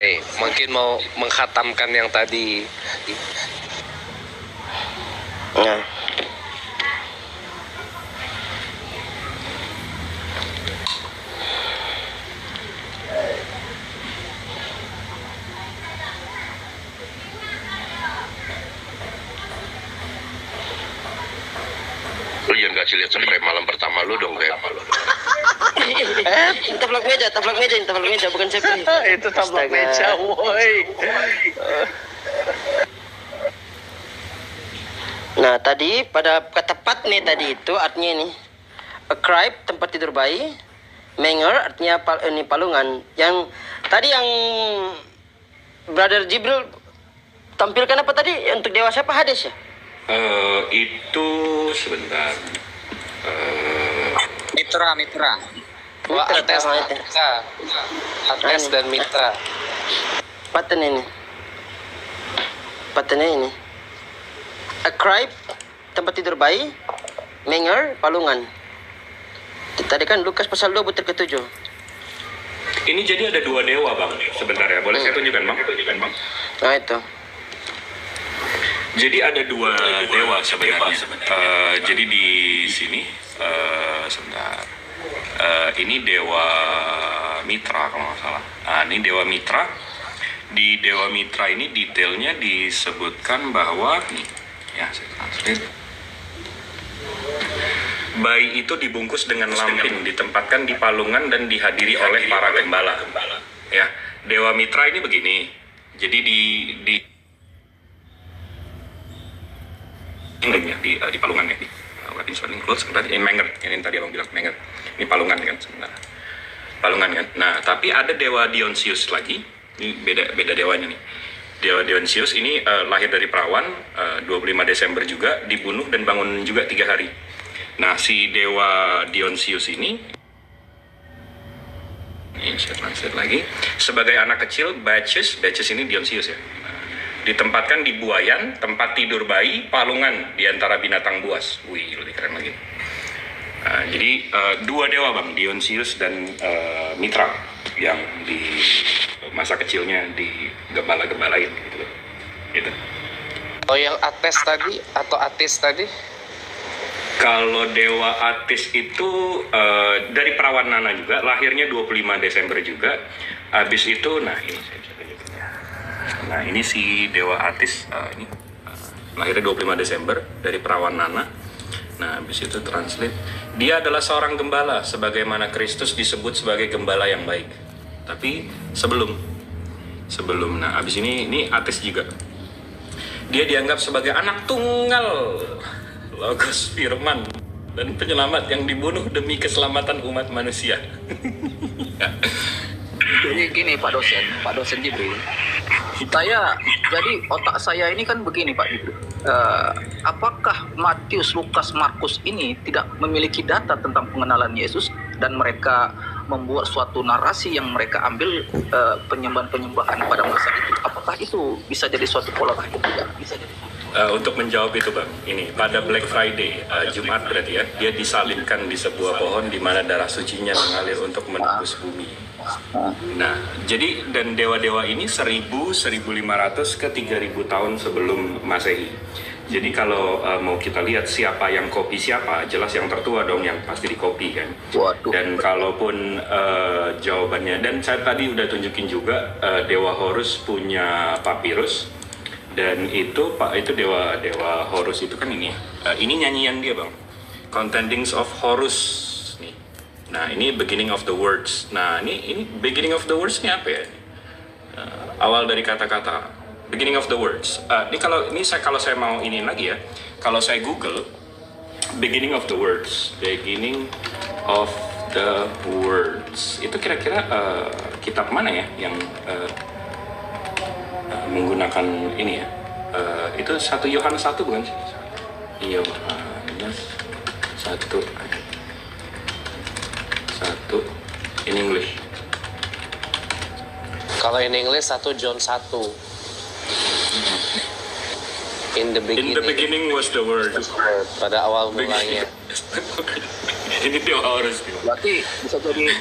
Mungkin mau menghatamkan yang tadi. Nah, Lu jangan kasih lihat sampai malam pertama lu dong, kayak malu. taplak meja, bukan saya. Itu tablak meja, woi. Nah, tadi pada kata patne tadi itu artinya ini. A crib, tempat tidur bayi. Menger artinya ini palungan. Yang tadi yang Brother Jibril tampilkan apa tadi? Untuk dewasa apa hadis ya? Itu sebentar. Mitra. Wah, Ates dan Mitra. Patne ini. A crib, tempat tidur bayi. Menger, palungan. Tadi kan Lukas pasal 2 butir ke-7. Ini jadi ada dua dewa, Bang. Sebentar ya, boleh saya tunjukkan, Bang? Nah itu. Jadi ada dua dewa sebenarnya. Jadi di sini, sebentar. Ini dewa Mitra kalau nggak salah. Nah, ini dewa Mitra. Di dewa Mitra ini detailnya disebutkan bahwa nih, ya saya translate. Bayi itu dibungkus dengan lampin, ditempatkan di palungan dan dihadiri oleh para gembala. Ya, dewa Mitra ini begini. Jadi di palungan ya, di weapon sword clothes tadi menger, yang tadi abang bilang menger. Ini palungan kan sebenarnya. Palungan kan. Nah, tapi ada dewa Dionysius lagi. Ini beda dewanya nih. Dewa Dionysius ini lahir dari perawan, 25 Desember juga, dibunuh dan bangun juga 3 hari. Nah, si dewa Dionysius ini saya translate lagi, sebagai anak kecil, Bacchus ini Dionysius ya. Ditempatkan di buayan, tempat tidur bayi, palungan di antara binatang buas. Wih, lebih keren lagi. Jadi dua dewa, Bang, Dionysius dan Mitra, yang di masa kecilnya digembala-gembalain gitu. Gitu. Oh, yang Ates tadi atau Atis tadi? Kalau dewa Atis itu dari perawan Nana juga, lahirnya 25 Desember juga. Habis itu, nah ini saya bisa tunjukin ya. Nah, ini si dewa Atis, ini lahirnya 25 Desember dari perawan Nana. Nah, habis itu translate, dia adalah seorang gembala, sebagaimana Kristus disebut sebagai gembala yang baik. Tapi sebelum, nah habis ini Atis juga. Dia dianggap sebagai anak tunggal, Logos Firman, dan penyelamat yang dibunuh demi keselamatan umat manusia. Jadi gini Pak dosen Jibril, jadi otak saya ini kan begini Pak Jibril, apakah Matius, Lukas, Markus ini tidak memiliki data tentang pengenalan Yesus dan mereka membuat suatu narasi yang mereka ambil penyembahan-penyembahan pada masa itu? Apakah itu bisa jadi suatu pola pikir? Tidak bisa jadi. Untuk menjawab itu, Bang, ini pada Black Friday, Jumat berarti ya, dia disalibkan di sebuah pohon di mana darah sucinya mengalir untuk menembus bumi. Nah, jadi dan dewa-dewa ini 1.500 ke 3.000 tahun sebelum Masehi. Jadi kalau mau kita lihat siapa yang copy siapa, jelas yang tertua dong yang pasti di-copy kan. Waduh. Dan kalaupun jawabannya, dan saya tadi udah tunjukin juga Dewa Horus punya papirus. Dan itu dewa Horus itu kan ini ini nyanyian dia, Bang, Contendings of Horus nih. Nah, ini Beginning of the Words. Nah, ini Beginning of the Words ini apa ya? Awal dari kata-kata Beginning of the Words. Ini kalau saya mau ini lagi ya, kalau saya Google Beginning of the Words, itu kira-kira kitab mana ya yang menggunakan ini ya, itu 1 Yohanes 1 bukan sih? Yohanes 1 in English. Kalau in English 1 John 1. In the beginning was the word. Pada awal mulanya. Ini dia Horus. Berarti bisa jadi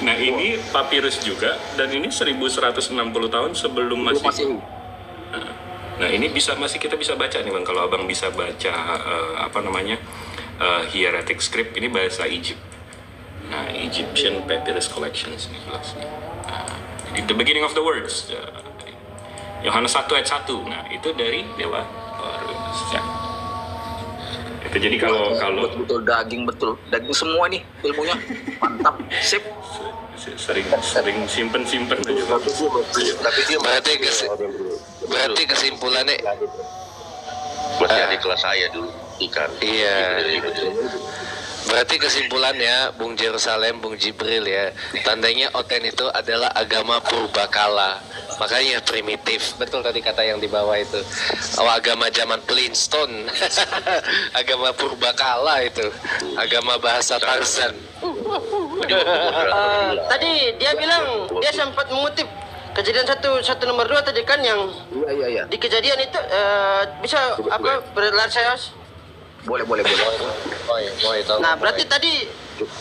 Nah, ini papirus juga, dan ini 1160 tahun sebelum Masehi. Nah ini kita bisa baca nih bang, kalau abang bisa baca hieratic script, ini bahasa Egypt. Nah Egyptian Papyrus Collections ini jelas nih. Jadi the beginning of the words, Yohanes 1 ayat 1. Nah itu dari Dewa Horus. Ya. Itu jadi kalau betul daging semua nih ilmunya mantap, sip. sering simpen aja bang. Tapi dia berarti kesimpulannya masih ada kelas saya dulu ikan. iya. Berarti kesimpulannya Bung Jerusalem, Bung Jibril ya, tandanya Oten itu adalah agama purbakala, makanya primitif. Betul tadi kata yang di bawah itu. Agama zaman Flintstone, agama purbakala itu, agama bahasa Tarzan. Tadi dia bilang dia sempat mengutip kejadian satu nomor 2 tadi kan yang Iya. di kejadian itu bisa apa berlar saya. Boleh. Nah berarti tadi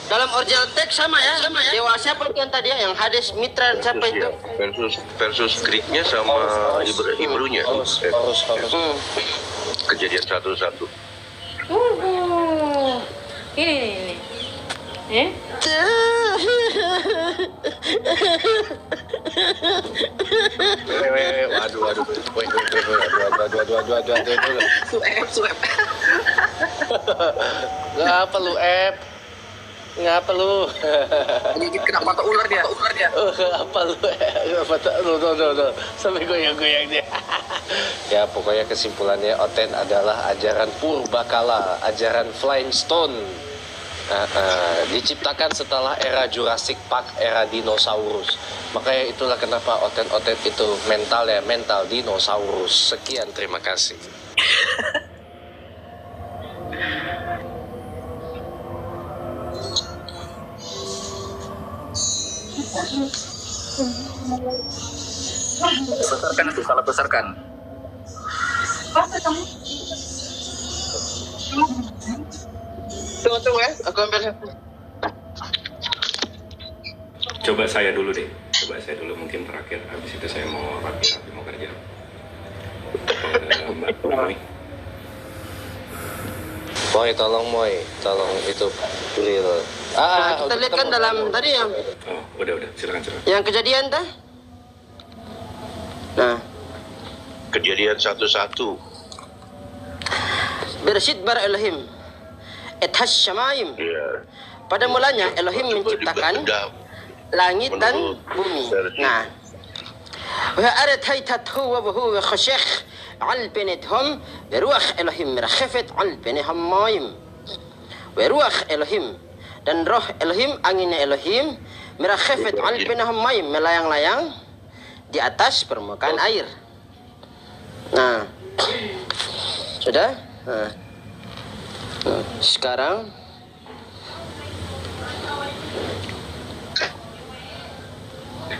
dalam original teks sama ya. Dewa siapa itu yang tadi ya? Yang Hades Mitra siapa itu? Versus Greeknya sama Hebrunya. Kejadian 1:1. Ini. Eh? Waduh. Swab. Ngapa lu, Ep? Ngapa lu? Gigit kena mata ular dia. Apa lu? Tuh. Sampai goyang-goyang dia. Ya, pokoknya kesimpulannya Oten adalah ajaran purbakala, ajaran Flintstone. Diciptakan setelah era Jurassic Park, era dinosaurus. Makanya itulah kenapa Oten itu mental dinosaurus. Sekian, terima kasih. Salah besarkan. Tunggu ya, aku ambil. Coba saya dulu mungkin terakhir, habis itu saya mau rapi mau kerja. Mbak Moy. Tolong itu real. Kita lihat kan dalam tadi yang Udah, silakan. yang kejadian dah. Nah, Kejadian 1:1. Bereshit bara Elohim ethas shamayim. Iya. Pada mulanya Elohim menciptakan langit dan bumi. Nah, wa arat haytat huwa wa khashakh al benethum beruah Elohim merkhafat al beneham mayim. Beruah Elohim dan roh Elohim, anginnya Elohim merkhafat al beneham mayim, melayang-layang di atas permukaan air. Nah, sudah. Nah, sekarang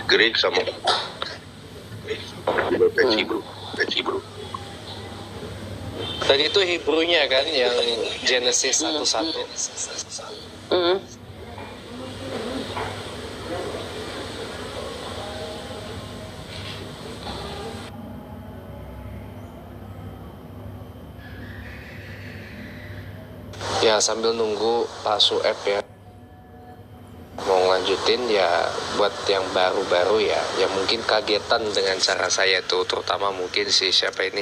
Greek sama Hebrew. Tadi itu Hebrunya kan yang Genesis 1:1. Ya, sambil nunggu Pak Sueb ya mau ngelanjutin ya, buat yang baru-baru ya mungkin kagetan dengan cara saya tuh, terutama mungkin siapa ini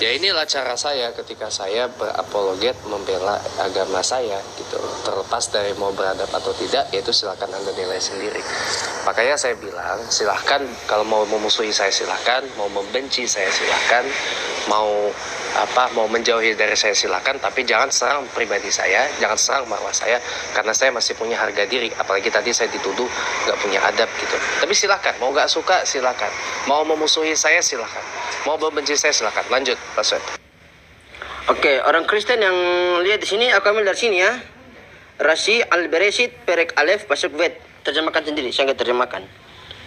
ya, inilah cara saya ketika saya berapologet membela agama saya gitu, terlepas dari mau beradab atau tidak, yaitu silakan Anda nilai sendiri. Makanya saya bilang silahkan, kalau mau memusuhi saya silahkan, mau membenci saya silahkan, mau menjauhi dari saya silakan, tapi jangan serang pribadi saya, jangan serang marwah saya, karena saya masih punya harga diri. Apalagi tadi saya dituduh nggak punya adab gitu. Tapi silakan, mau nggak suka silakan, mau memusuhi saya silakan, mau membenci saya silakan. Lanjut, Pak Sueb. Oke, orang Kristen yang lihat di sini, aku ambil dari sini ya. Rashi al-Bereshit perek alef pasuk vet. Terjemahkan sendiri, saya nggak terjemahkan.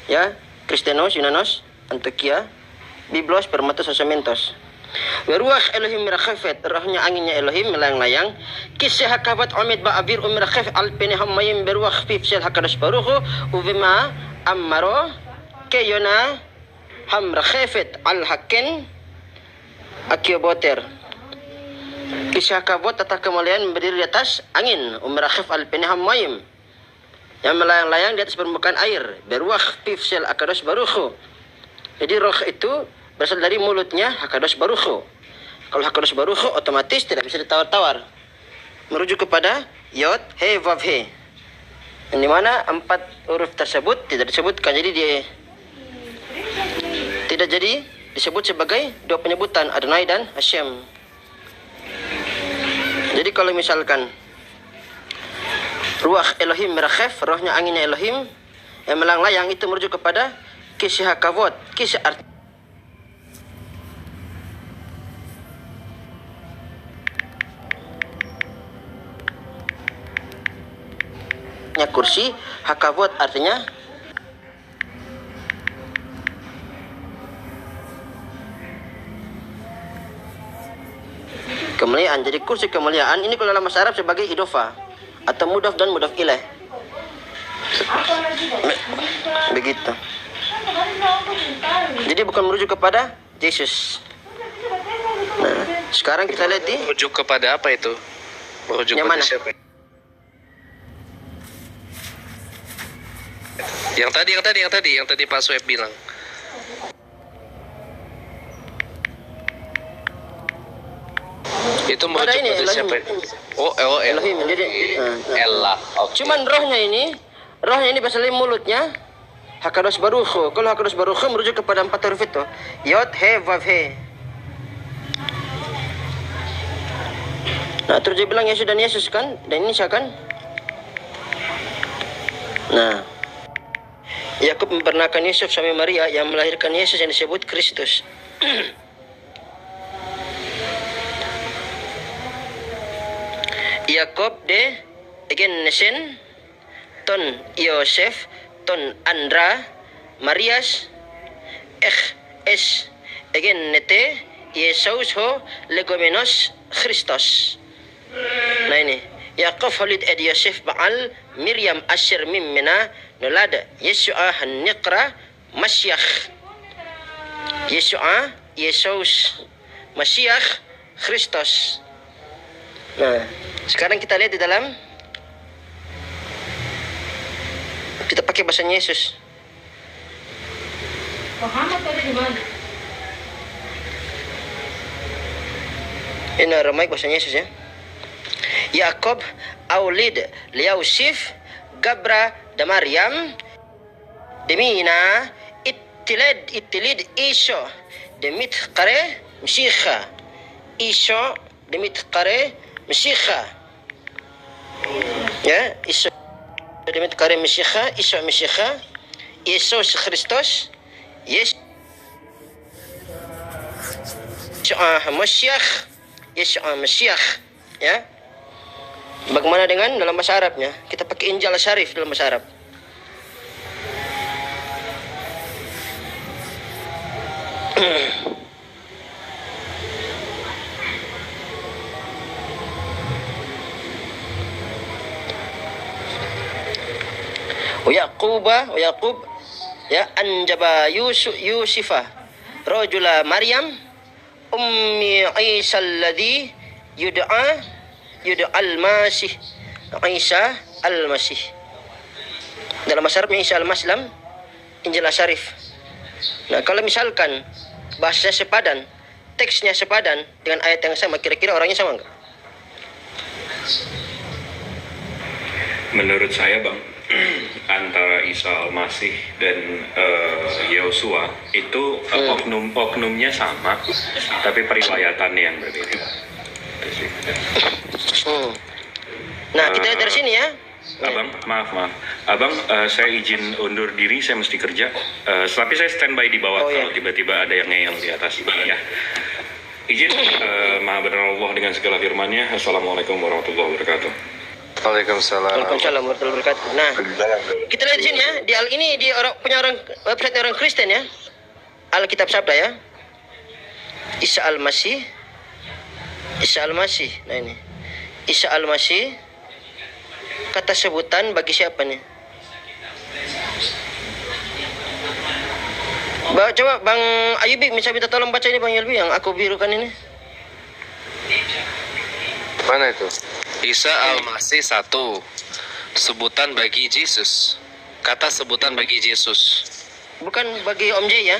Ya, Kristenos, Yunanos, Antioquia, Biblos, Permatos, Asamentos. Waruah Elohim merakhafat, rohnya anginnya Elohim melayang-layang. Kisah hakabat umid ba'abir umrakhaf alpini hammayim beruah fifsel hakadosh baruhu uvima ammaro keyona hamrakhafat al-hakin akioboter. Kisah kabut tata kemuliaan berdiri di atas angin umrakhaf alpini hammayim yang melayang-layang di atas permukaan air. Beruah fifsel hakadosh baruhu. Jadi roh itu berasal dari mulutnya Hakadosh Baruch. Kalau Hakadosh Baruch otomatis tidak bisa ditawar-tawar. Merujuk kepada Yod, He, Vav, He. Yang dimana 4 huruf tersebut tidak disebutkan. Jadi dia tidak jadi disebut sebagai 2 penyebutan Adonai dan Hashem. Jadi kalau misalkan Ruach Elohim merakhaf, rohnya anginnya Elohim yang melayang-layang, itu merujuk kepada kisah kavod, kisah artinya kursi, hakavod artinya kemuliaan. Jadi kursi kemuliaan ini kalau dalam bahasa Arab sebagai idofa atau mudaf dan mudaf ilaih. Begitu. Jadi bukan merujuk kepada Yesus. Nah, sekarang kita lihat di Merujuk kepada apa itu? Merujuk yang kepada mana? siapa? Yang tadi Pak Sweb bilang. Itu merujuk Pada ini, kepada Elohim. siapa? Oh, Elohim. Jadi, Elah. Oke. cuman rohnya ini berasal dari mulutnya Hakadosh Baruch. Kalau Hakadosh Baruch merujuk kepada 4 huruf itu. Yod, He, Vav, He. Nah, terus dia bilang Yesus dan Yesus kan? Dan ini kan? Nah, Yakub memperanakan Yusuf suami Maria yang melahirkan Yesus yang disebut Kristus. Yakob de Egenesen ton Yosef ton Andra Marias es Egenete Yesus ho legomenos Christos. Nah ini Yakob halid ed Yosef Baal Miriam Asher Mimmena nolada Yesua Hanikra Masyach Yesua Yesus Masyach Christos. Nah, sekarang kita lihat di dalam, kita pakai bahasa Yesus. Muhammad tadi di mana? Ini Aramaik bahasa Yesus ya. Yakob aulid liyausif Gabra da Maryam demina itilid isyo demit kare msikha isyo demit kare msikha ya isyo demit kare msikha isyo msikha Yesus Kristus Yesus Masyiach Yesus Masyiach ya. Bagaimana dengan dalam bahasa Arabnya? Kita pakai Injil Syarif dalam bahasa Arab. Yaqub ya anjaba Yusufa rajula Maryam ummi Isa alladhi yud'a al-Masih Isa al-Masih. Dalam bahasa Arabnya Isa al-Maslam Injil Syarif. Nah, kalau misalkan bahasa sepadan, teksnya sepadan dengan ayat yang sama, kira-kira orangnya sama enggak? Menurut saya Bang, antara Isa Al-Masih dan Yosua itu oknumnya sama, tapi periwayatannya yang berbeda. Nah, kita lihat dari sini ya. Abang, maaf. Abang, saya izin undur diri, saya mesti kerja. Tapi saya standby di bawah kalau tiba-tiba ada yang ngeyel di atas. Ya. Izin, maha benar Allah dengan segala firman-Nya. Assalamualaikum warahmatullahi wabarakatuh. Waalaikumsalam. Waalaikumsalam warahmatullahi wabarakatuh. Nah, kita lihat di sini ya. Ini punya orang website orang Kristen ya. Alkitab Sabda ya. Isa Al-Masih. Isa Al-Masih. Nah ini. Isa Al-Masih. Kata sebutan bagi siapa nih? Coba Bang Ayubi minta tolong baca ini Bang Yelbi yang aku birukan ini. Mana itu? Isa Al-Masih 1. Sebutan bagi Yesus. Kata sebutan bagi Yesus. Bukan bagi Om J ya?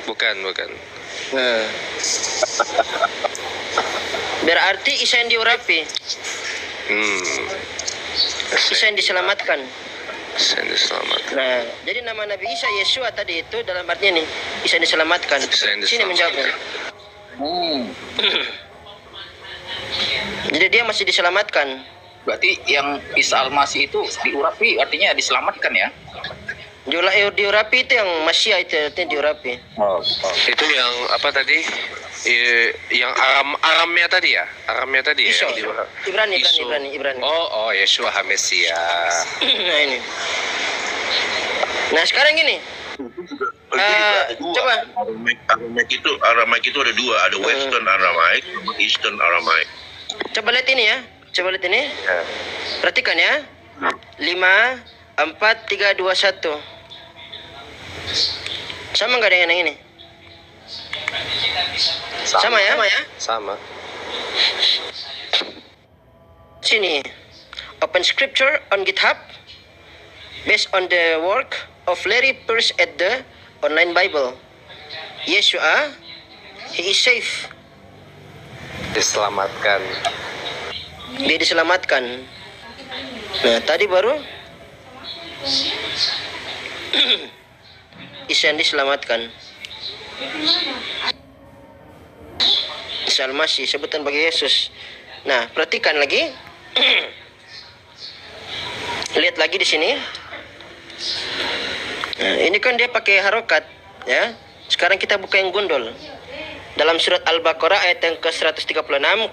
Bukan. Nah. Berarti Isa yang diurapi. Isa yang diselamatkan. Selamat. Nah, jadi nama Nabi Isa Yesua tadi itu dalam artinya nih, Isa yang diselamatkan. Sini menjawabnya. Jadi dia masih diselamatkan. Berarti yang Isa Al-Masih itu diurapi artinya diselamatkan ya? Diurapi itu yang Masya itu artinya diurapi. Itu yang apa tadi? Yang Aramnya tadi ya? Aramnya tadi ya? Iso. Ibrani. Oh, Yeshua HaMesia. Nah ini. Nah sekarang gini. Coba. Aramaik itu ada dua, ada Western Aramaik, sama Eastern Aramaik. Coba lihat ini ya. Ya. Perhatikan ya. 5, 4, 3, 2, 1. Sama nggak dengan yang ini? Sama ya? Sama. Sini. Open scripture on GitHub based on the work of Larry Pearce at the online Bible. Yeshua, he is safe. Diselamatkan. Dia diselamatkan. Nah, tadi baru Isa yang diselamatkan. Isa Al-Masih, sebutan bagi Yesus. Nah, perhatikan lagi. Lihat lagi di sini. Nah, ini kan dia pakai harokat, ya. Sekarang kita buka yang gundul. Dalam surat Al-Baqarah ayat yang ke-136,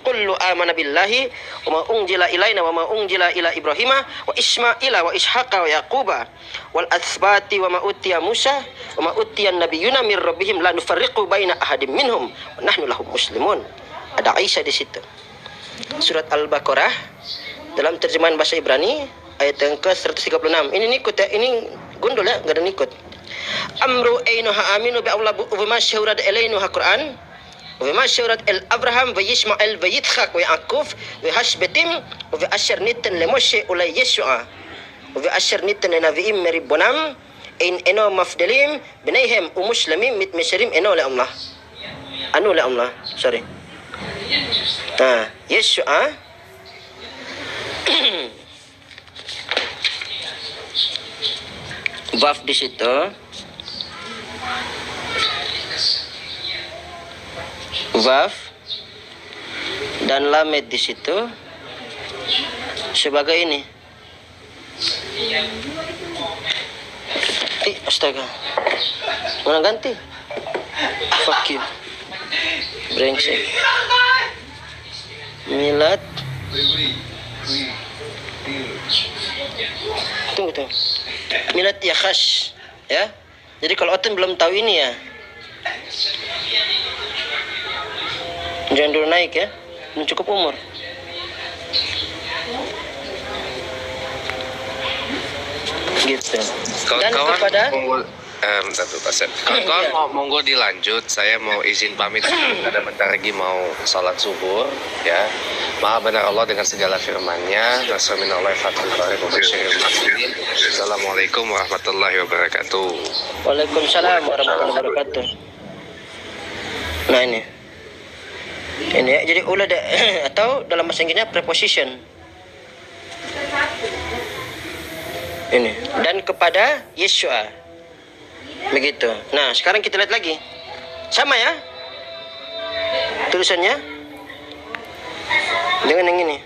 kullu amana billahi wa ma unzila ilaina wa ma unzila ila Ibrahima wa Ismaila wa Ishaqa wa Yaquba wal atsbati wa ma utiya Musa wa ma utiya nabiyyuna mir rabbihim la nufarriqu baina ahadim minhum wa nahnu lahum muslimun. Ada Isa di situ. Surat Al-Baqarah dalam terjemahan bahasa Ibrani ayat yang ke-136. Ini nikut ya, ini gundul ya, enggak ada nikut. Amru ainuha aminu bi Allah wa ma syaurat ilainuha Quran. وما شورت الأبراهام ويشمعيل ويتخاك ويعقوب ويحشبتم ويأشر نتن لموشي أولي يسوع ويأشر نتن لنبيهم مريبونام إن إنو مفدلين بنيهم ومسلمين متمسرين إنو لأملا أنو لأملا sorry يسوع Waf di situ. Waf dan lamed di situ sebagai ini. Astaga. Mana ganti? Fuck you. Brengsek. Milad. Tunggu. Milad ya khas, ya. Jadi kalau Oten belum tahu ini ya, jangan dulu naik ya, belum cukup umur. Gitu. Dan kepada kawan-kawan monggo dilanjut. Saya mau izin pamit. Ada bentar lagi mau salat zuhur ya. Maha benar Allah dengan segala firman-Nya. Assalamualaikum warahmatullahi wabarakatuh. Waalaikumsalam warahmatullahi wabarakatuh. Nah ini ya, jadi ulah atau dalam bahasa Inggrisnya preposition. Ini dan kepada Yeshua. Begitu. Nah, sekarang kita lihat lagi. Sama ya? Tulisannya dengan yang ini.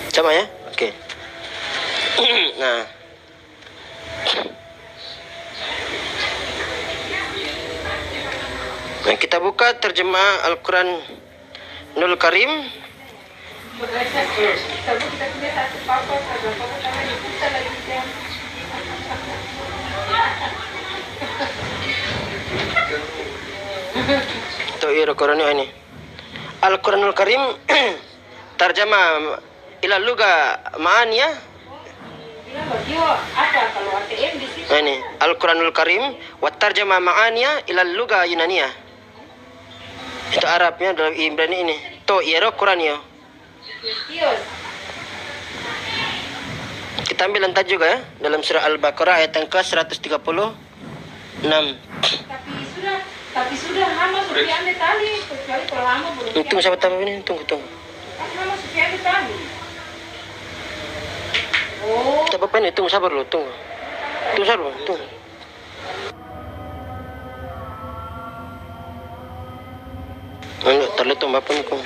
Sama ya? Oke. Nah. Nah, kita buka terjemah Al-Quran Nul Karim. iro koroni ini. Al-Quranul Karim tarjama ila luga ma'aniya. Apa kalau ATM di situ? Ini Al-Quranul Karim wa tarjama ma'aniya ila luga Yunaniya. Itu Arabnya dalam Ibrani ini. To iro Quran yo. Kios. Kita ambil lantai juga ya dalam surah Al-Baqarah ayat yang ke-136. Tapi sudah Hama sudah diambil tali. Kecuali kalau Hama belum. Tunggu sahabat apa ini? Tunggu. Kan Hama sudah diambil tali. Oh. Tak apa ini, tunggu sabar dulu, tunggu. Tunggu sabar dulu, tunggu. Enggak, terlihat bapak ni kau.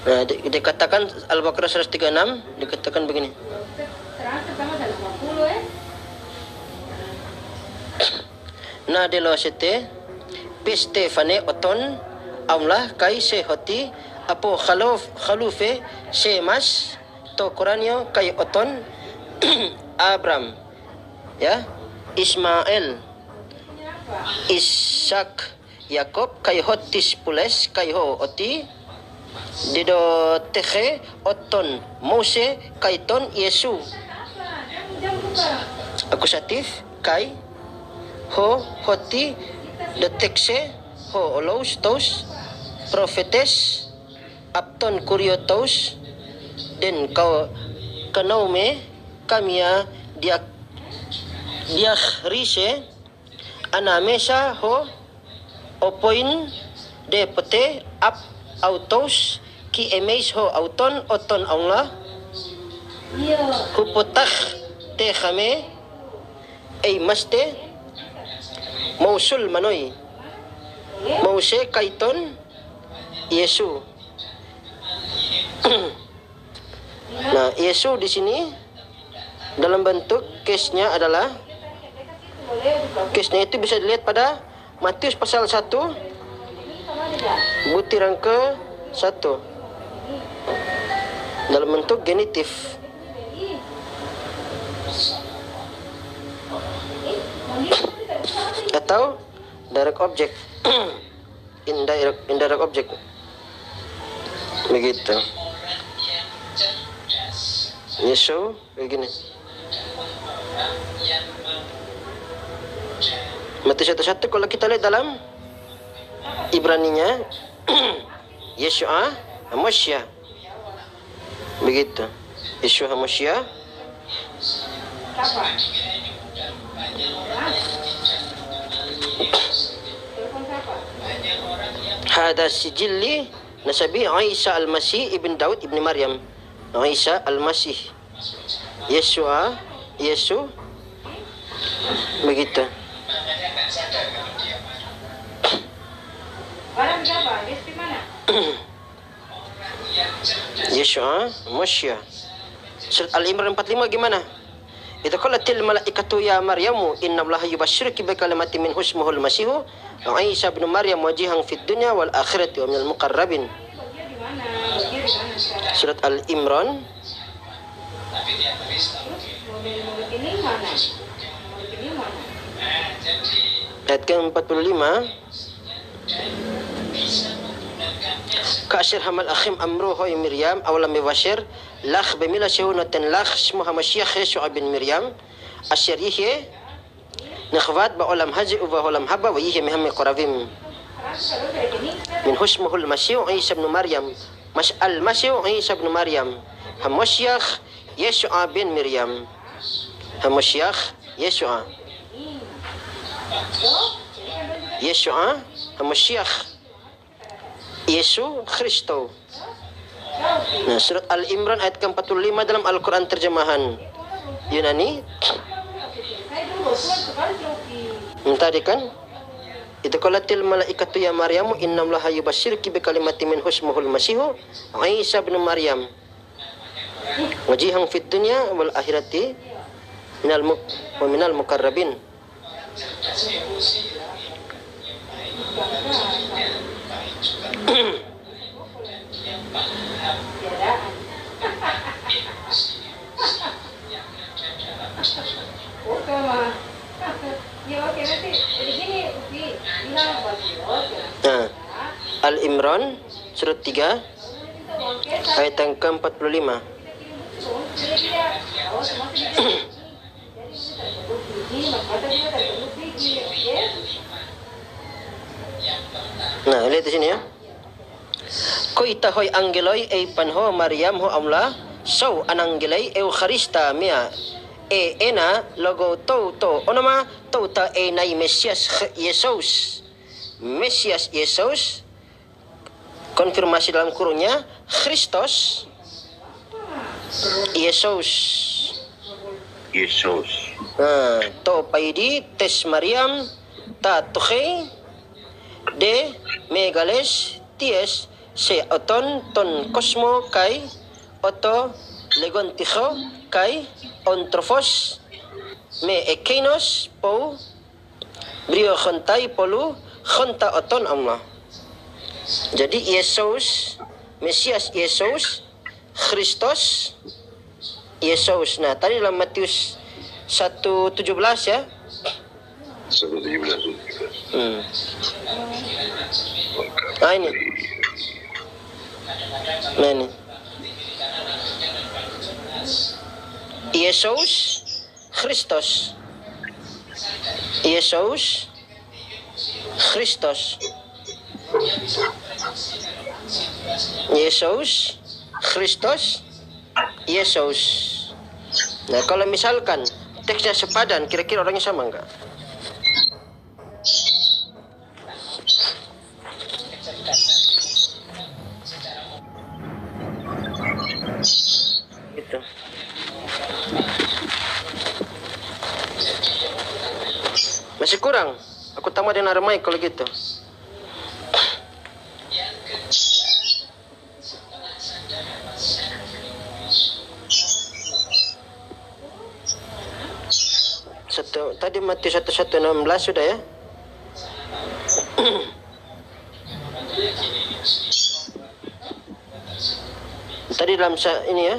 Nah, dikatakan Al-Baqarah 136 dikatakan begini. Terangkat sama dalam 50 Na de lo sete peste fane oton amlah kai se hoti apo khalufe se mas to Quranyo kai oton Abram ya Ismail Ishak Yakob kai hotis pules kai ho oti dido tehe oton Mose kai ton Yesu akusatif kai ho hoti detekse ho olos tos profetes apton kuriotos den kau kanaume kamia dia rise anamesa ho opoin de pete ap autos ki emes ho auton oton Allah hupotah te khame ay maste Mausul manoy Mose kaiton Yesu. Nah, Yesu di sini dalam bentuk case-nya adalah case-nya itu bisa dilihat pada Matius pasal 1 butiran ke 1 dalam bentuk genitif. Atau direct object. indirect object. Begitu. Yesu begini. Matius 1:1 kalau kita lihat dalam Ibraninya Yeshua HaMashiach. Begitu. Yeshua HaMashiach. Hada sijilli nasabi Isa al-Masih ibn Daud ibn Maryam. Isa al-Masih. Yeshua, Yesu. Begitu. Barang siapa? Di mana? Yeshua Mashiach. Surat Al-Imran 45 gimana? Idza qalatil malaikatu ya Maryamu innallaha yubashshiruki bi kalimatin min ismuhul Masihu wa Isa ibn Maryam wajihan fid dunya wal akhirati wa minal muqarrabin. Surat Al-Imran ayat ke-45. Kasir hamal akhim amruhu Miriam awalam mubashir lakh bimila shawnatin lakh ismuha Mashiach Yeshua bin Miriam asyarihi nakhvat ba ulam haji wa ulam haba wa yihi miham qaravim min husmuhul Masih Isa bin Maryam mas'al Masih Isa bin Maryam Mashiach Yeshua bin Miriam Mashiach Yeshua Mashiach Yesu Kristo. Nah, surat Al-Imran ayat ke-45 dalam Al-Quran terjemahan Yunani. Tadi kan? Itu qalatil malaikatu ya Maryamu innallaha yubashshiruki bi kalimatin min ismuhul Masihu Isa bin Maryam wajihan fid dunya wal akhirati minal muqarrabin. Oke, mah. nanti jadi gini, Upi bilang buat dia. Nah, Al-Imran surat 3 ayat yang ke-45. Nah, lihat di sini ya. Ko ita hoy angeloy ay panho Maryam ho amla so anangelay Eucharista mia ena logo to onama ta nai Mesias Yesus. Mesias Yesus konfirmasi dalam kurungnya Kristus Yesus. Yesus. Nah, to paidi tes Mariam ta tuhe de megales ties se oton ton kosmo kai oto legontijo kai ontrofos me ekenos po brio khontai polu khonta oton amma. Jadi Yesus, Mesias Yesus, Kristus Yesus. Nah, tadi dalam Matius 1:17 ya. 1:17. Nah ini. Nah ini. Yesus, Kristus. Yesus, Kristus. Yesus, Kristus, Yesus. Nah, kalau misalkan teksnya sepadan, kira-kira orangnya sama enggak? Gitu. Masih kurang. Aku tambah dengan Aramai kalau gitu. Tadi Matius 1:16 sudah ya. Tadi dalam ini ya.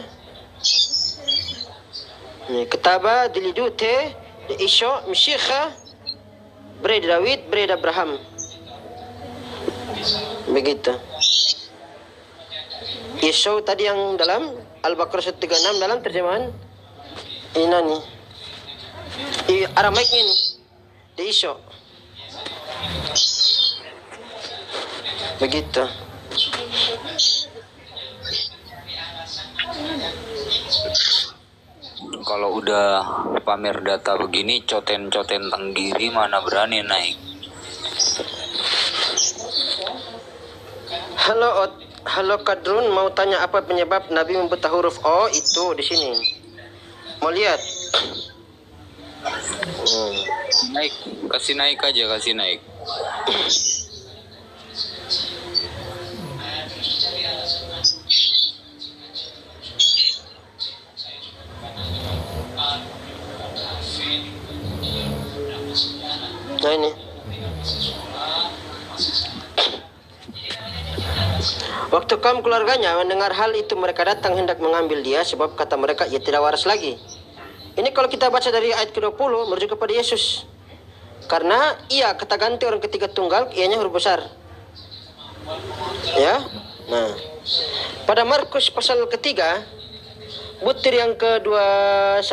Ini ketaba dilidute de isyo Mishikha Bred David Bred Abraham. Begitu. Yesus tadi yang dalam Al-Baqarah 136 dalam terjemahan ini nih. Aramaiknya nih. De isyo. Begitu. Kalau udah pamer data begini, coten-coten tenggiri mana berani naik. Halo Kadrun, mau tanya apa penyebab Nabi membuta huruf O itu di sini. Mau lihat? Naik, kasih naik aja, kasih naik. Nah ini. Waktu kaum keluarganya mendengar hal itu, mereka datang hendak mengambil dia, sebab kata mereka ia tidak waras lagi. Ini kalau kita baca dari ayat ke-20 merujuk kepada Yesus. Karena ia kata ganti orang ketiga tunggal, ianya huruf besar. Ya. Nah, pada Markus pasal ketiga butir yang ke-21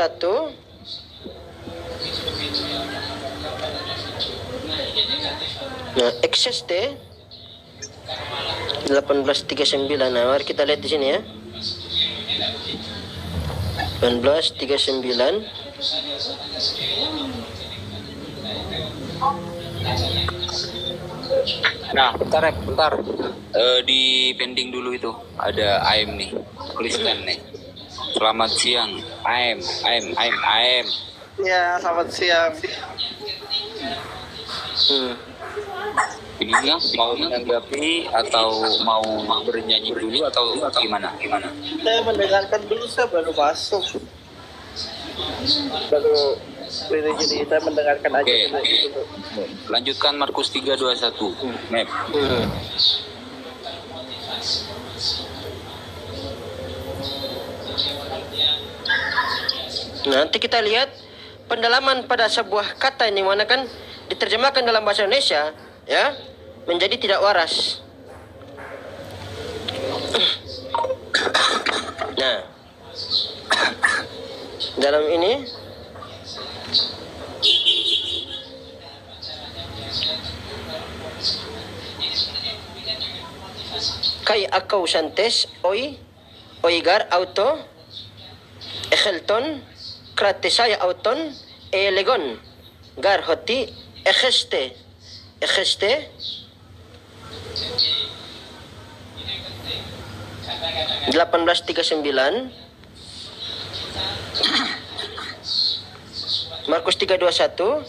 nah, XST 1839. Nah, mari kita lihat di sini ya. 1839. Nah, bentar. Di pending dulu itu. Ada AM nih. Tuliskan nih. Selamat siang. AM. Ya, selamat siang. Ini ya, mau menanggapi atau mau bernyanyi dulu atau gimana? Saya mendengarkan dulu, saya baru masuk. Jadi saya mendengarkan aja dulu. Lanjutkan Markus 3:21. Map. Nanti kita lihat pendalaman pada sebuah kata ini, mana kan diterjemahkan dalam bahasa Indonesia ya menjadi tidak waras. Nah, dalam ini kay akaw santes oigar auto ehelton kratisaya auton elegon gar hoti egeste 1839 Markus 3:21.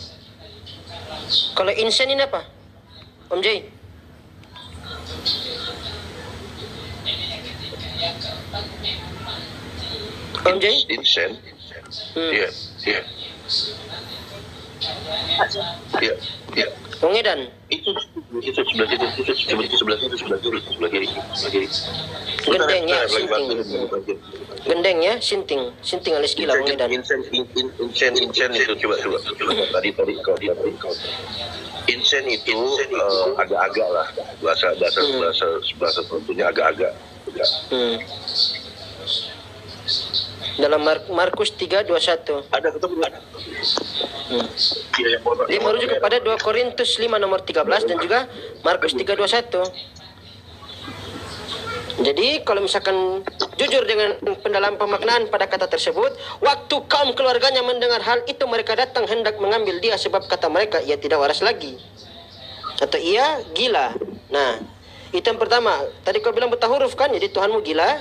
Kalau insen ini apa? Om Jay? Om Jay? Insen. Iya, iya. Iya, iya. Om Edan? Itu sebelah kiri. Gendeng ya, sinting. Gendeng ya, sinting alis gila Om Edan. Insen itu coba. Tadi kau. Insen itu agak-agak lah, bahasa tentunya agak-agak. Dalam Markus 3:21. Ada ketemu ada. Dia merujuk kepada 2 Korintus 5 nomor 13 dan juga Markus 3:21. Jadi kalau misalkan jujur dengan pendalam pemaknaan pada kata tersebut, waktu kaum keluarganya mendengar hal itu, mereka datang hendak mengambil dia sebab kata mereka ia tidak waras lagi atau ia gila. Nah, itu yang pertama. Tadi kau bilang buta huruf kan, jadi Tuhanmu gila.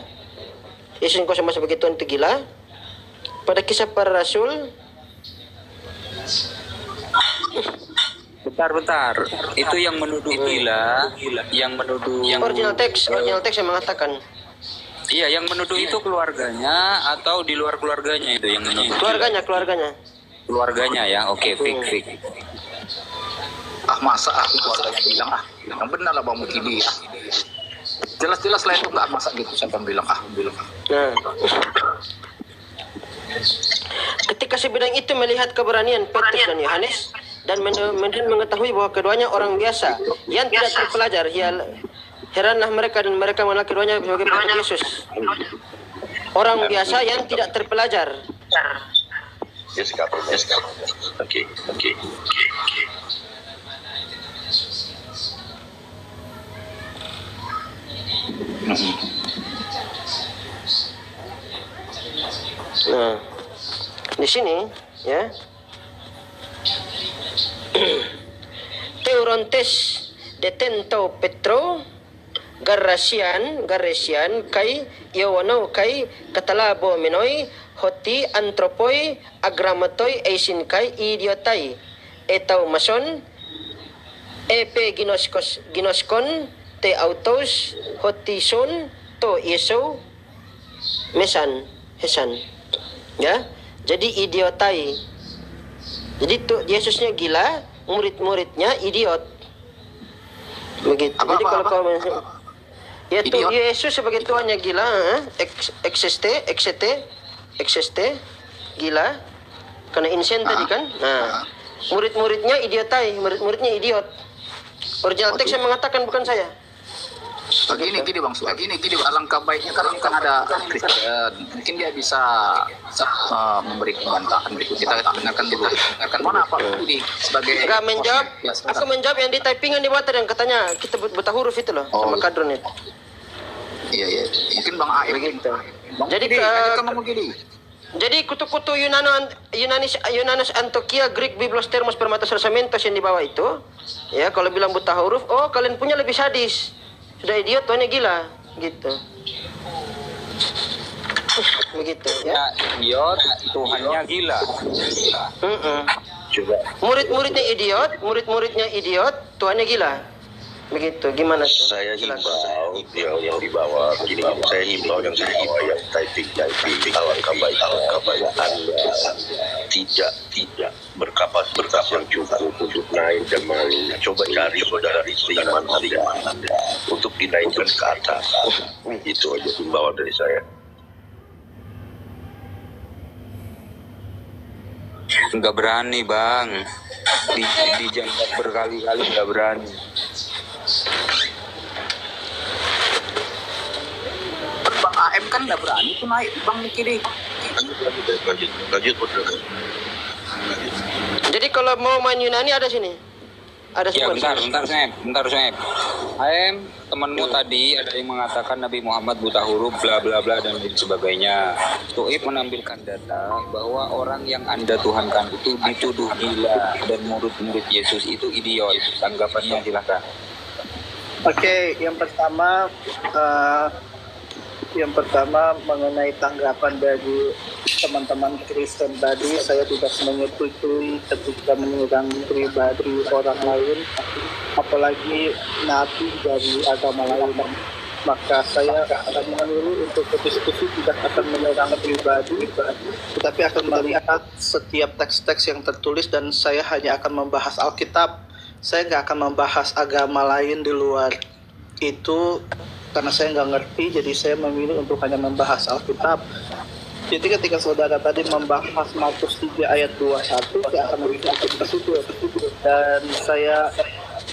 Yesus kau sama sebagai Tuhan itu gila. Pada Kisah Para Rasul. Bentar. Itu yang menuduh gila, yang menuduh Original teks yang mengatakan. Iya, yang menuduh itu keluarganya atau di luar keluarganya itu yang menuduh? Keluarganya. Ya. Oke, fix. Masa keluarganya bilang yang benar lah Bang Mukidi. Jelas-jelas lah itu nggak masa gitu siapa bilang. Nah, ketika si bidang itu melihat keberanian Petrus dan Yohanes dan mengetahui bahwa keduanya orang biasa yang tidak terpelajar, heranlah mereka dan mereka mengenal keduanya sebagai pengikut Yesus. Orang biasa yang tidak terpelajar. Yes, Oke. Nah, di sini ya. Teurontes detento Petro Garasian kai Iowano kai katalabo minoi hoti antropoi agramatoi eisin kai idiotai etau mason epe ginoskon te autos hoti son to yeso hesan ya, jadi idiotai. Jadi tuh Yesusnya gila, murid-muridnya idiot. Begitu. Jadi kalau kau ya tuh Yesus sebagai Tuhannya gila, eksiste gila karena insen tadi kan. Nah, murid-muridnya murid-muridnya idiot. Original teks yang mengatakan, bukan saya. Gini Bang Suha, gini alangkah baiknya kan ada Kristen, mungkin dia bisa memberi bantahan berikut. Kita dengarkan dulu. Mana Pak ini sebagai enggak menjawab. Aku menjawab yang di typingan di bawah yang katanya kita buta huruf itu loh, sama kadron itu. Iya. Mungkin Bang Aib gitu. Jadi kutu-kutu Yunanis Antioquia Greek Biblos Termos Permatos Rosamentos yang di bawah itu, ya kalau bilang buta huruf, oh kalian punya lebih sadis. Sudah idiot, Tuhannya gila, gitu. Begitu ya. Idiot, Tuhannya gila. Muridnya idiot, Tuhannya gila. Begitu, gimana tuh? Saya himbau yang di bawah begini, saya himbau yang typing alangkah baik Anda tidak berkapas yang cukup untuk naik dan coba cari saudara seiman Anda untuk dinaikkan ke atas. Itu aja himbauan dari saya. Enggak berani Bang. dijangkau berkali-kali nggak berani. Bang AM kan nggak berani tuh naik Bang Niki deh. Lanjut. Jadi kalau mau main Yunani ada sini. Ada Ya semua. bentar Sep. AM, temanmu tadi ada yang mengatakan Nabi Muhammad buta huruf, bla bla bla dan lain sebagainya. Tuib menampilkan data bahwa orang yang Anda tuhankan itu dituduh gila dan murid-murid Yesus itu idiot. Tanggapannya silakan. Oke, yang pertama mengenai tanggapan dari teman-teman Kristen tadi, saya tidak menyetujui ketika menyerang pribadi orang lain, apalagi nabi dari agama lain. Maka saya akan memilih untuk berdiskusi tidak akan menyerang pribadi, tetapi akan melihat setiap teks-teks yang tertulis, dan saya hanya akan membahas Alkitab. Saya nggak akan membahas agama lain di luar itu, karena saya nggak ngerti, jadi saya memilih untuk hanya membahas Alkitab. Jadi ketika saudara tadi membahas Markus 3 ayat 21, saya akan lebih ke situ. Dan saya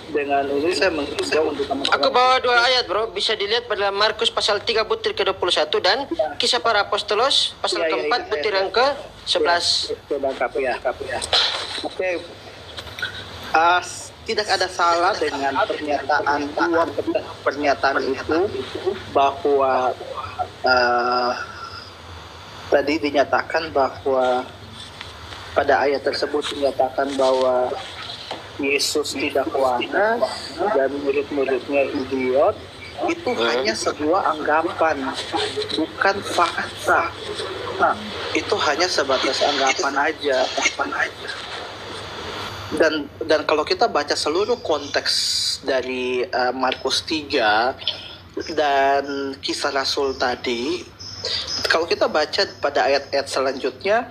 dengan ini saya mengizinkan untuk teman-teman. Aku bawa 2 ayat bro, bisa dilihat pada Markus pasal 3 butir ke-21 dan Kisah Para Apostolos pasal keempat butir yang ke-11. Ya. Oke. Tidak ada salah dengan pernyataan itu, bahwa tadi dinyatakan bahwa pada ayat tersebut dinyatakan bahwa Yesus tidak waras dan murid-muridnya idiot. Itu hanya sebuah anggapan, bukan fakta. Itu hanya sebatas anggapan aja. Dan kalau kita baca seluruh konteks dari Markus 3 dan Kisah Rasul tadi, kalau kita baca pada ayat-ayat selanjutnya,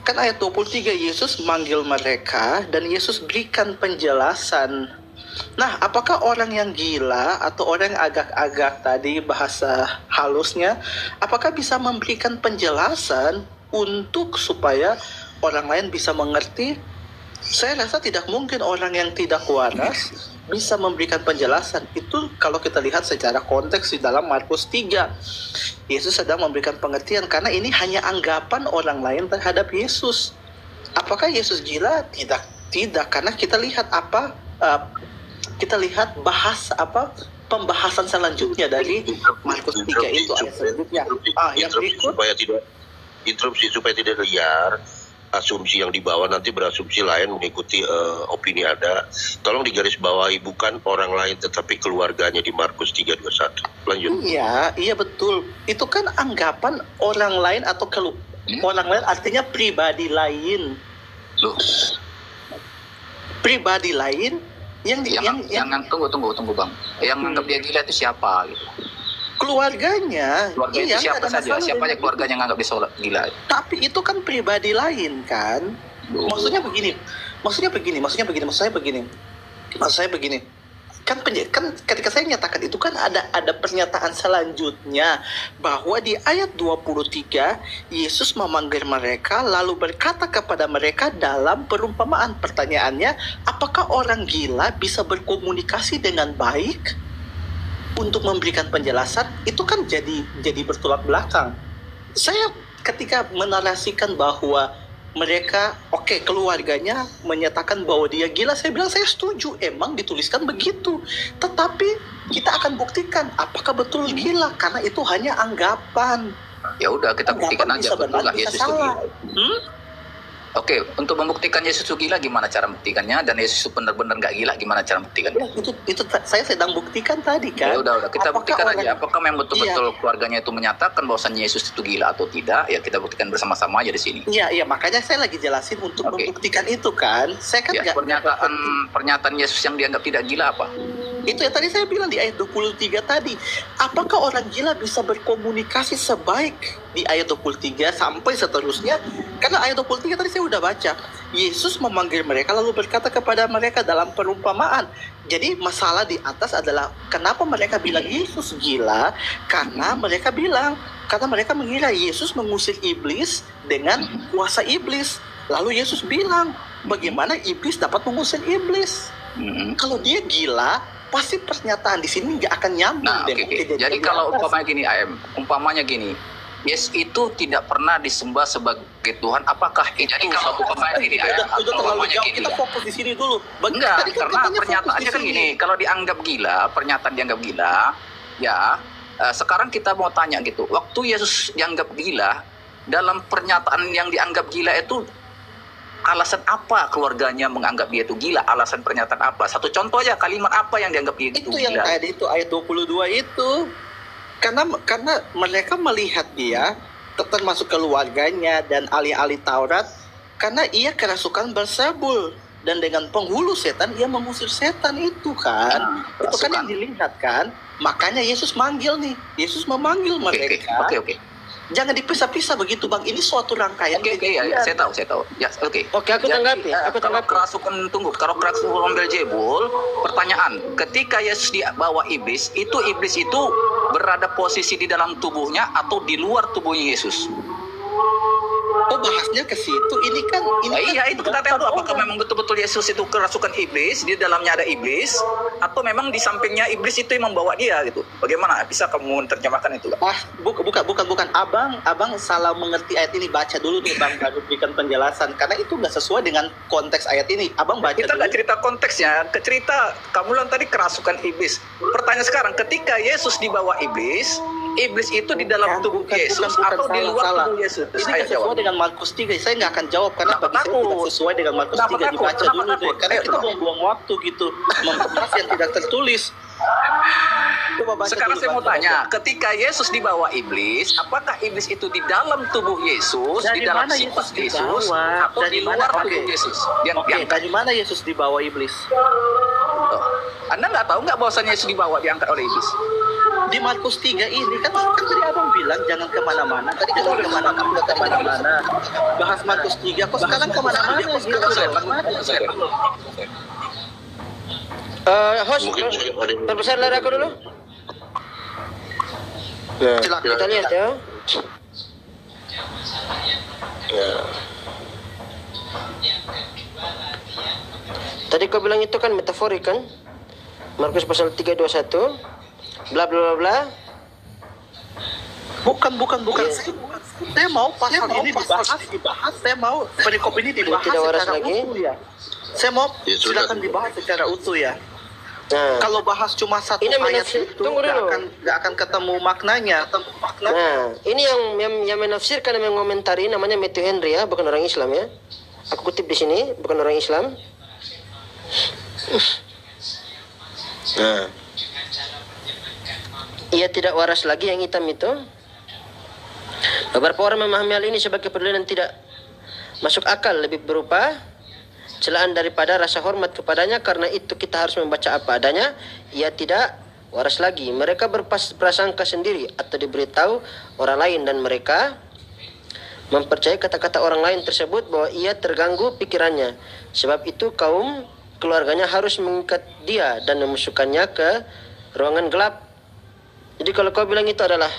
kan ayat 23 Yesus manggil mereka dan Yesus berikan penjelasan. Nah, apakah orang yang gila atau orang yang agak-agak tadi bahasa halusnya, apakah bisa memberikan penjelasan untuk supaya orang lain bisa mengerti? Saya rasa tidak mungkin orang yang tidak waras bisa memberikan penjelasan. Itu kalau kita lihat secara konteks di dalam Markus 3. Yesus sedang memberikan pengertian karena ini hanya anggapan orang lain terhadap Yesus. Apakah Yesus gila? Tidak, karena kita lihat pembahasan selanjutnya dari Markus 3 itu ayat selanjutnya. Yang berikut Supaya tidak liar asumsi yang dibawa, nanti berasumsi lain mengikuti opini Anda. Tolong digarisbawahi, bukan orang lain tetapi keluarganya di Markus 3:21. Lanjut. Iya betul. Itu kan anggapan orang lain atau orang lain, artinya pribadi lain. Loh, Pribadi lain yang tunggu Bang. Yang anggap dia gila itu siapa gitu? keluarganya. Keluarga itu siapa saja? Siapa aja keluarganya yang anggap dia gila? Tapi itu kan pribadi lain kan. Maksudnya begini. Kan ketika saya nyatakan itu kan ada pernyataan selanjutnya bahwa di ayat 23 Yesus memanggil mereka lalu berkata kepada mereka dalam perumpamaan. Pertanyaannya, apakah orang gila bisa berkomunikasi dengan baik untuk memberikan penjelasan? Itu kan jadi bertolak belakang. Saya ketika menarasikan bahwa mereka, keluarganya menyatakan bahwa dia gila, saya bilang saya setuju, emang dituliskan begitu. Tetapi kita akan buktikan apakah betul gila, karena itu hanya anggapan. Ya udah, kita buktikan aja betul nggak Yesus itu gila. Oke, untuk membuktikan Yesus itu gila gimana cara membuktikannya, dan Yesus itu benar-benar nggak gila gimana cara membuktikannya? Itu saya sedang buktikan tadi kan. Ya udah kita buktikan aja. Apakah memang betul-betul keluarganya itu menyatakan bahwasannya Yesus itu gila atau tidak? Ya kita buktikan bersama-sama aja di sini. Iya, makanya saya lagi jelasin untuk membuktikan itu kan. Saya kan pernyataan Yesus yang dianggap tidak gila apa? Itu yang tadi saya bilang di ayat 23 tadi. Apakah orang gila bisa berkomunikasi sebaik di ayat 23 sampai seterusnya? Karena ayat 23 tadi saya udah baca. Yesus memanggil mereka lalu berkata kepada mereka dalam perumpamaan. Jadi masalah di atas adalah kenapa mereka bilang Yesus gila? Karena mereka mengira Yesus mengusir iblis dengan kuasa iblis. Lalu Yesus bilang, bagaimana iblis dapat mengusir iblis. Kalau dia gila, pasti pernyataan di sini nggak akan nyambung Nah, oke, dengan oke. kejadian Jadi di kalau atas. umpamanya gini, Yesus itu tidak pernah disembah sebagai Tuhan. Apakah itu satu udah terlalu jauh. Kita fokus di sini dulu. Enggak, Tadi kan karena katanya fokus pernyataannya di kan sini. gini, kalau dianggap gila, pernyataan dianggap gila, ya sekarang kita mau tanya gitu, waktu Yesus dianggap gila, dalam pernyataan yang dianggap gila itu, alasan apa keluarganya menganggap dia itu gila? Alasan pernyataan apa? Satu contoh aja, kalimat apa yang dianggap dia itu Itu yang gila? tadi itu ayat 22 itu. Karena mereka melihat dia termasuk keluarganya dan ahli-ahli Taurat, karena ia kerasukan Beelzebul, dan dengan penghulu setan ia mengusir setan itu kan. Itu kan yang dilihat kan. Makanya Yesus manggil nih. Yesus memanggil mereka. Oke. Jangan dipisah-pisah begitu, Bang. Ini suatu rangkaian Oke, ya, saya tahu. Ya, oke. Oke, aku tanggapi. Kalau kerasukan Beelzebul, pertanyaan, ketika Yesus dibawa iblis itu berada posisi di dalam tubuhnya atau di luar tubuhnya Yesus? Oh, bahasnya ke situ. Ini kan Iya, itu kita tahu apakah memang betul-betul Yesus itu kerasukan iblis, di dalamnya ada iblis, atau memang di sampingnya iblis itu yang membawa dia gitu. Bagaimana? Bisa kamu terjemahkan itu? bukan. Abang salah mengerti ayat ini. Baca dulu nih, Bang, baru berikan penjelasan. Karena itu nggak sesuai dengan konteks ayat ini. Abang baca Kita dulu. nggak cerita konteksnya, cerita kamu bilang tadi kerasukan iblis. Pertanyaan sekarang, ketika Yesus dibawa iblis itu di dalam tubuh Yesus atau di luar tubuh Yesus? Ini Ayo nggak sesuai jawab. dengan Markus 3. Saya nggak akan jawab karena Kenapa bagi saya takut? tidak sesuai dengan Markus Kenapa 3. takut? Dibaca Kenapa dulu deh. takut? Karena Ayo, kita coba. buang-buang waktu gitu membahas yang tidak tertulis. Coba baca Sekarang dulu, saya mau Bang. tanya, ketika Yesus dibawa iblis, apakah iblis itu di dalam tubuh Yesus, Dari di dalam mana sifat Yesus Yesus, dibawa? atau Dari di mana? luar Oke. tubuh Yesus? Yang Oke, diangkat. dari mana Yesus dibawa iblis? Oh. Anda nggak tahu nggak bahwasannya Yesus dibawa diangkat oleh iblis? Di Markus 3 ini kan tadi abang bilang jangan kemana-mana. Tadi kan kemana-mana. Bahas Markus 3. Kok sekarang kemana-mana gitu? Host, Mungkin saya ada yang- perbesar layar aku dulu. Nah, Silakan. kita lihat ya. Tadi kau bilang itu kan metaforik kan? Markus pasal 3:21. Bla bla bla bla. Bukan. Iya. Saya mau pasal ini dibahas. Saya mau perikop ini dibahas Tidak waras secara lagi. utuh ya. Saya mau Ya, sudah. silakan dibahas secara utuh ya. Nah, Kalau bahas cuma satu Ini ayat menafsir- itu tunggu dulu. nggak akan ketemu maknanya. nah, ini yang menafsirkan dan mengomentari namanya Matthew Henry ya, bukan orang Islam ya. Aku kutip di sini, bukan orang Islam. Nah, ia tidak waras lagi yang hitam itu. Beberapa orang memahami hal ini sebagai pendalilan tidak masuk akal, lebih berupa celaan daripada rasa hormat kepadanya. Karena itu kita harus membaca apa adanya. Ia tidak waras lagi. Mereka berprasangka sendiri atau diberitahu orang lain, dan mereka mempercayai kata-kata orang lain tersebut bahwa ia terganggu pikirannya. Sebab itu kaum keluarganya harus mengikat dia dan memasukkannya ke ruangan gelap. Jadi kalau kau bilang itu adalah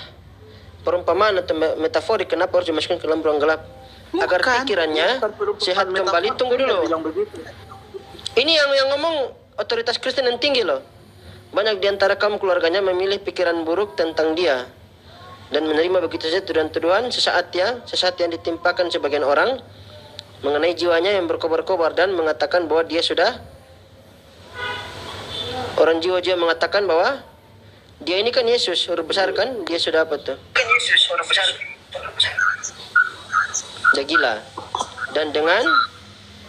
perumpamaan atau metaforik, kenapa harus dimasukkan ke dalam ruang gelap? Agar pikirannya sehat kembali. Tunggu dulu. Ini yang ngomong otoritas Kristen yang tinggi loh. Banyak di antara kaum keluarganya memilih pikiran buruk tentang dia dan menerima begitu saja tuduhan-tuduhan sesat yang ditimpakan sebagian orang mengenai jiwanya yang berkobar-kobar, dan mengatakan bahwa dia sudah, orang jiwa-jiwa mengatakan bahwa dia ini kan Yesus huruf besar kan, dia sudah apa tuh? Dia gila. Dan dengan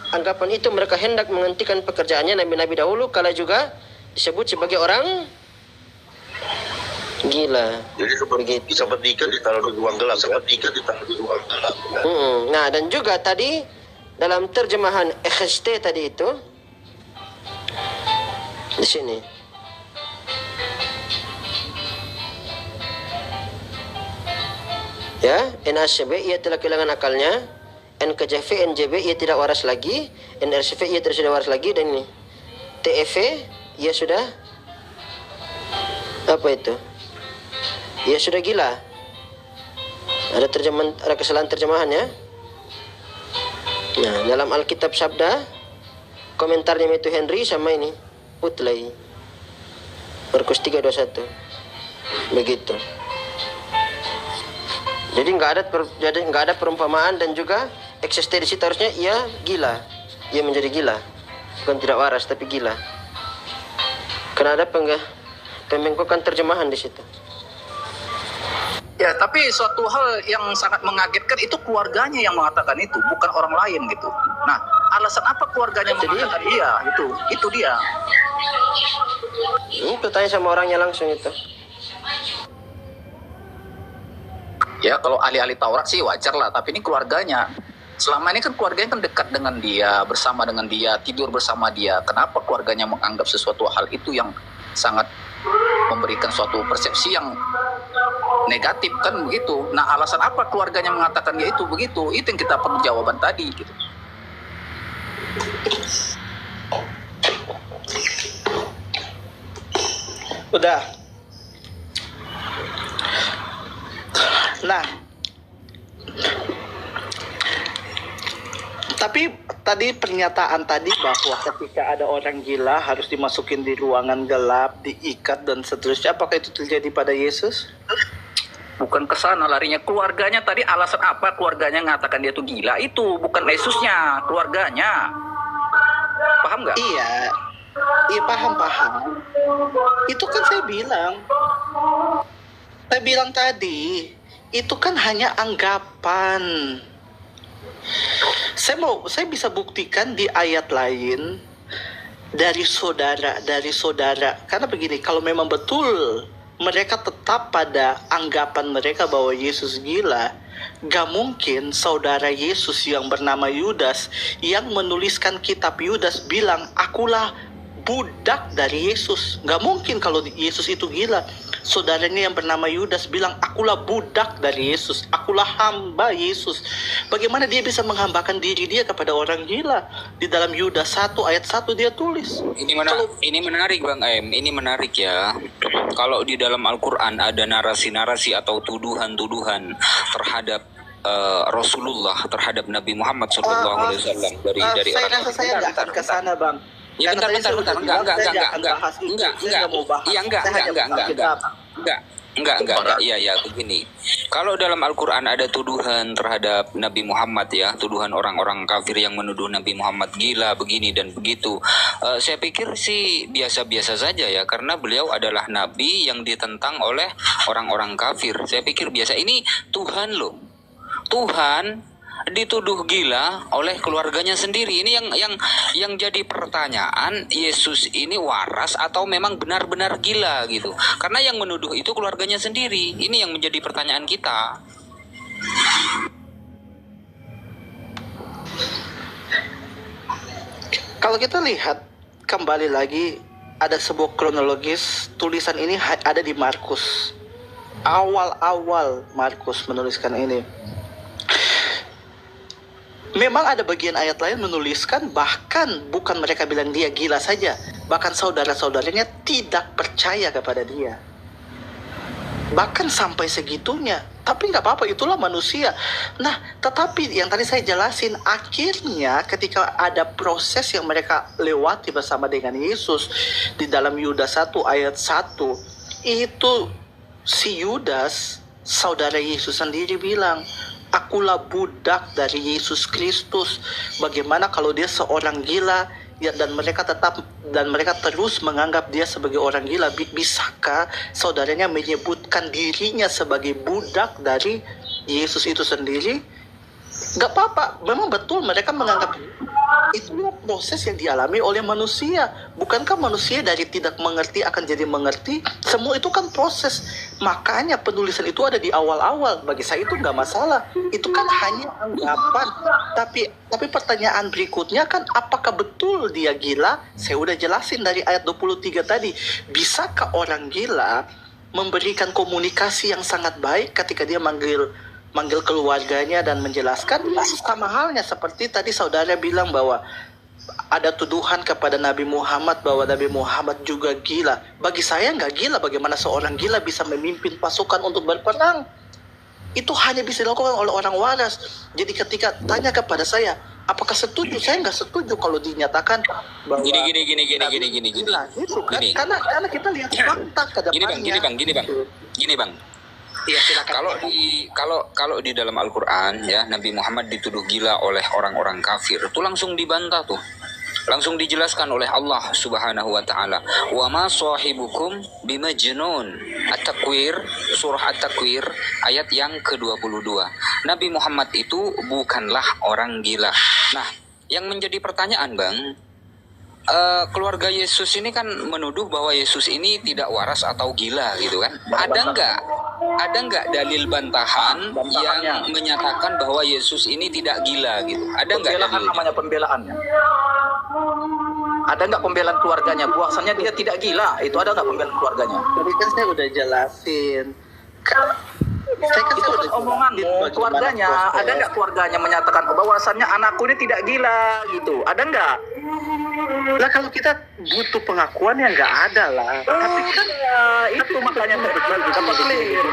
anggapan itu mereka hendak menghentikan pekerjaannya nabi-nabi dahulu, kala juga disebut sebagai orang gila. Jadi seperti ikan ditaruh di ruang gelap. Nah, dan juga tadi dalam terjemahan EGST tadi itu di sini. Ya, NHCB ia telah kehilangan akalnya, NKJV, NJB ia tidak waras lagi, NRCV ia tidak sudah waras lagi, dan ini TEV ia sudah apa itu? Ia sudah gila. Ada kesalahan terjemahan ya. Nah, dalam Alkitab Sabda, komentarnya Matthew Henry sama ini, Putley. Markus 3:21. Begitu. Jadi nggak ada perumpamaan dan juga eksistensi harusnya ia gila. Ia menjadi gila. Bukan tidak waras tapi gila. Karena ada pembengkokan terjemahan di situ. Ya, tapi suatu hal yang sangat mengagetkan itu keluarganya yang mengatakan itu, bukan orang lain gitu. Nah, alasan apa keluarganya mengatakan iya, itu dia. Itu tanya sama orangnya langsung itu. Ya, kalau ahli-ahli Taurat sih wajar lah, tapi ini keluarganya. Selama ini kan keluarganya kan dekat dengan dia, bersama dengan dia, tidur bersama dia. Kenapa keluarganya menganggap sesuatu hal itu yang sangat memberikan suatu persepsi yang negatif kan begitu. Nah, alasan apa keluarganya mengatakan dia itu begitu? Itu yang kita perlu jawaban tadi gitu. Udah. Nah, tapi tadi pernyataan tadi bahwa ketika ada orang gila harus dimasukin di ruangan gelap, diikat dan seterusnya, apakah itu terjadi pada Yesus? Bukan ke sana larinya, keluarganya tadi. Alasan apa keluarganya mengatakan dia itu gila? Itu bukan Yesusnya, keluarganya. Paham nggak? Iya, paham. Itu kan saya bilang tadi, itu kan hanya anggapan. Saya bisa buktikan di ayat lain dari saudara. Karena begini, kalau memang betul mereka tetap pada anggapan mereka bahwa Yesus gila, gak mungkin saudara Yesus yang bernama Yudas yang menuliskan kitab Yudas bilang, akulah budak dari Yesus. Gak mungkin kalau Yesus itu gila. Saudaranya yang bernama Yudas bilang, akulah budak dari Yesus, akulah hamba Yesus. Bagaimana dia bisa menghambakan diri dia kepada orang gila? Di dalam Yudas 1 ayat 1 dia tulis. Ini menarik Bang M, ini menarik ya. Kalau di dalam Al-Quran ada narasi-narasi atau tuduhan-tuduhan terhadap Rasulullah, terhadap Nabi Muhammad SAW dari saya orang. rasa saya nggak akan ke sana, Bang. Ya bentar, enggak, iya begini. Kalau dalam Al-Quran ada tuduhan terhadap Nabi Muhammad ya, tuduhan orang-orang kafir yang menuduh Nabi Muhammad gila begini dan begitu. Saya pikir sih biasa-biasa saja ya, karena beliau adalah Nabi yang ditentang oleh orang-orang kafir. Saya pikir biasa. Ini Tuhan loh, Tuhan dituduh gila oleh keluarganya sendiri. Ini yang jadi pertanyaan, Yesus ini waras atau memang benar-benar gila gitu. Karena yang menuduh itu keluarganya sendiri. Ini yang menjadi pertanyaan kita. Kalau kita lihat kembali lagi, ada sebuah kronologis. Tulisan ini ada di Markus. Awal-awal Markus menuliskan ini. Memang ada bagian ayat lain menuliskan, bahkan bukan mereka bilang dia gila saja, bahkan saudara-saudaranya tidak percaya kepada dia. Bahkan sampai segitunya. Tapi nggak apa-apa, itulah manusia. Nah, tetapi yang tadi saya jelasin, akhirnya ketika ada proses yang mereka lewati bersama dengan Yesus, di dalam Yudas 1 ayat 1, itu si Yudas, saudara Yesus sendiri bilang, akulah budak dari Yesus Kristus. Bagaimana kalau dia seorang gila ya, dan mereka terus menganggap dia sebagai orang gila? Bisakah saudaranya menyebutkan dirinya sebagai budak dari Yesus itu sendiri? Gak apa-apa, memang betul mereka menganggap itulah proses yang dialami oleh manusia. Bukankah manusia dari tidak mengerti akan jadi mengerti? Semua itu kan proses. Makanya penulisan itu ada di awal-awal. Bagi saya itu nggak masalah. Itu kan hanya anggapan. Tapi pertanyaan berikutnya kan, apakah betul dia gila? Saya udah jelasin dari ayat 23 tadi. Bisakah orang gila memberikan komunikasi yang sangat baik ketika dia manggil keluarganya dan menjelaskan? Sama halnya seperti tadi saudara bilang bahwa ada tuduhan kepada Nabi Muhammad bahwa Nabi Muhammad juga gila. Bagi saya nggak gila. Bagaimana seorang gila bisa memimpin pasukan untuk berperang? Itu hanya bisa dilakukan oleh orang waras. Jadi ketika tanya kepada saya, apakah setuju? Saya nggak setuju kalau dinyatakan bahwa Gini. gila gitu kan. Gini. Karena kita lihat fakta ke depannya. Gini bang. Iya, silakan. Kalau di dalam Al-Qur'an ya, Nabi Muhammad dituduh gila oleh orang-orang kafir. Itu langsung dibantah tuh. Langsung dijelaskan oleh Allah Subhanahu wa taala, "Wa ma sahibukum bimajnun." At-Takwir, surah At-Takwir ayat yang ke-22. Nabi Muhammad itu bukanlah orang gila. Nah, yang menjadi pertanyaan, Bang, keluarga Yesus ini kan menuduh bahwa Yesus ini tidak waras atau gila gitu kan. Ada nggak dalil bantahan yang menyatakan bahwa Yesus ini tidak gila gitu? Ada nggak Pembelaan dalilnya? namanya pembelaannya. Ada nggak pembelaan keluarganya? Bahwasannya dia tidak gila. Itu ada nggak pembelaan keluarganya? Tadi kan saya udah jelasin. Saya kan Itu kan omonganmu, keluarganya. Ada nggak keluarganya menyatakan bahwasannya anakku ini tidak gila gitu? Ada nggak? Lah kalau kita butuh pengakuan ya nggak ada lah. Tapi kan Itu makanya dapat clear.